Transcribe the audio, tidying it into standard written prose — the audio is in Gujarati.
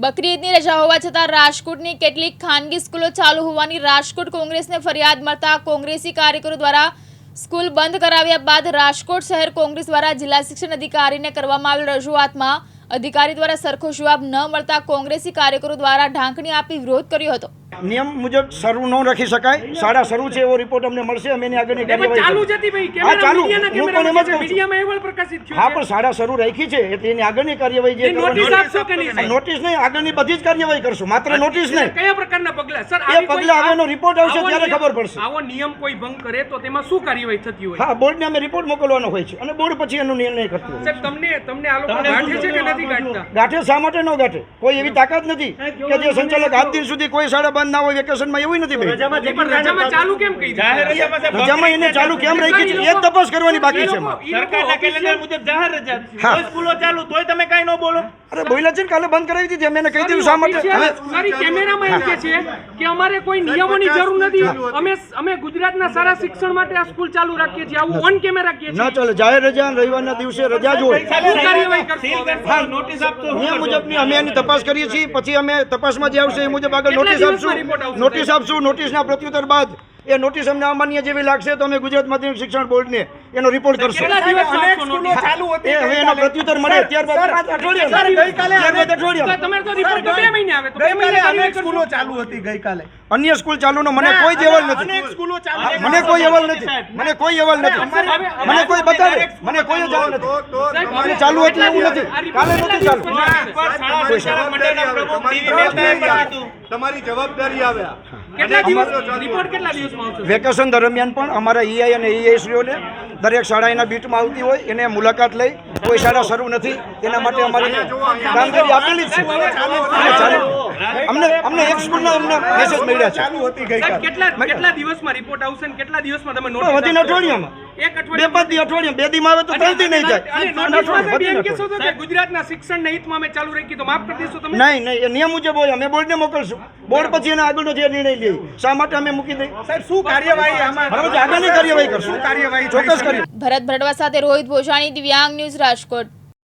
બકરી ઈદની રજા હોવા છતાં રાજકોટની કેટલીક ખાનગી સ્કૂલો ચાલુ હોવાની રાજકોટ કોંગ્રેસને ફરિયાદ મળતા કોંગ્રેસી કાર્યકરો દ્વારા સ્કૂલ બંધ કરાવ્યા બાદ રાજકોટ શહેર કોંગ્રેસ દ્વારા જિલ્લા શિક્ષણ અધિકારીને કરવામાં આવેલ રજૂઆતમાં અધિકારી દ્વારા સરખો જવાબ ન મળતા કોંગ્રેસી કાર્યકરો દ્વારા ઢાંકણી આપી વિરોધ કર્યો હતો। નિયમ મુજબ શરૂ ન રાખી શકાય, શાળા શરૂ છે એવો રિપોર્ટ અમને મળશે, અમે એની આગળની કાર્યવાહી ચાલુ જ હતી ભાઈ, કેમેરા મીડિયામાં અહેવાલ પ્રકાશિત થયો હા, પણ શાળા શરૂ રાખી છે એટલે એની આગળની કાર્યવાહી જે નોટિસ આપશો કે નહીં? નોટિસ નહીં, આગળની બધી જ કાર્યવાહી કરશું, માત્ર નોટિસ નહીં। કયા પ્રકારના પગલા સર? એ પગલા આવેનો રિપોર્ટ આવશે ત્યારે ખબર પડશે। આવો નિયમ કોઈ ભંગ કરે તો તેમાં શું કાર્યવાહી થતી હોય? હા, બોર્ડને અમે રિપોર્ટ મોકલવાનો હોય છે અને બોર્ડ પછી એનો નિર્ણય કરતું હોય સર તમને આ લોકો ગાંઠે છે કે નથી ગાંઠતા? ગાંઠે શા માટે ન ગાંઠે? કોઈ એવી તાકાત નથી કે જે સંચાલક આજ દિન સુધી કોઈ શાળા બંધ ના હોય વેકેશનમાં, એવું નથી ભાઈ। રજામાં ચાલુ કેમ કરી દીધી? રજામાં એને ચાલુ કેમ રાખી છે એ જ તપાસ કરવાની બાકી છે। સરકારના કેલેન્ડર મુજબ જાહેર રજા કોઈ સ્કૂલો ચાલુ તોય તમે કાઈ ન બોલો? અરે બોલ્યા છે ને, કાલે બંધ કરાવી દીધી, અમે એને કહી દીધું શા માટે। સારી કેમેરામાં એમ કે છે કે અમારે કોઈ નિયમોની જરૂર નથી, અમે ગુજરાતના સારા શિક્ષણ માટે આ સ્કૂલ ચાલુ રાખીએ છીએ, આવું ઓન કેમેરા કહે છે। ના ચાલે, જાહેર રજા અને રવિવારના દિવસે રજા જ હોય। શું કાર્યવાહી કરશો? હા, નોટિસ આપતો નિયમ મુજબની અમે એની તપાસ કરીએ છીએ, પછી અમે તપાસમાં જે આવશે એ મુજબ આગળ નોટિસ આપશું। નોટિસના પ્રત્યુત્તર બાદ એ નોટિસ અમને અમાન્ય જેવી લાગશે તો અમે ગુજરાત માધ્યમિક શિક્ષણ બોર્ડને એનો રિપોર્ટ કરશું। કેટલા દિવસ આપશો નોટિસ? ચાલુ હતી હવે એનો પ્રત્યુત્તર મળે ત્યારબાદ અઠવાડિયામાં તમે તો રિપોર્ટ 2 મહિને આવે તો 2 મહિને ગઈકાલે કાર્યવાહી અનેક કરશો। સ્કૂલો ચાલુ હતી ગઈકાલે અન્ય સ્કૂલ ચાલુનો મને કોઈ જ અહેવાલ નથી, અનેક સ્કૂલો ચાલુ મને કોઈ અહેવાલ નથી, મને કોઈ અહેવાલ નથી, મને કોઈ બતાવે, મને કોઈ જ અહેવાલ નથી, મને ચાલુ એટલે એવું નથી, કાલે નથી ચાલુ। શાળા મંડળના પ્રમુખ ટીવી મહેતાએ કીધું તમારી જવાબદારી આવ્યા કેટલા દિવસ રિપોર્ટ કેટલા દિવસમાં આવશે? વેકેશન દરમિયાન પણ અમારા ઈઆઈ અને ઈઆઈશ્રીઓને દરેક શાળા એના બીટમાં આવતી હોય એને મુલાકાત લઈ કોઈ શાળા શરૂ નથી તેના માટે અમારી કામગીરી આપેલી જ છે। અમને એક સ્કૂલના અમને મેસેજ મળ્યા છે। ચાલુ હતી ગઈકાલે કેટલા દિવસમાં રિપોર્ટ આવશે ને કેટલા દિવસમાં તમે નોટિસ વધીને અઠવાડિયામાં, એક બે પાંચ દી અઠવાડિયામાં, 2 દીમાં આવે તો 3 દી નહીં જાય। નોટિસમાં તમે એમ કહેશો તો કે ગુજરાતના શિક્ષણના હિતમાં અમે ચાલુ રાખી તો માફ કરી દેશો તમે? નહીં નહીં, એ નિયમ મુજબ હોય, અમે બોર્ડને મોકલશું, બોર્ડ પછી એના આગળનો જે નિર્ણય લે શા માટે અમે મૂકી દઈએ સાહેબ શું કાર્યવાહી આમાં આગળની કાર્યવાહી કરશું, કાર્યવાહી ચોક્કસ કરીએ। ભરત ભરડવા સાથે રોહિત ભોજાણી, દિવ્યાંગ ન્યૂઝ, રાજકોટ।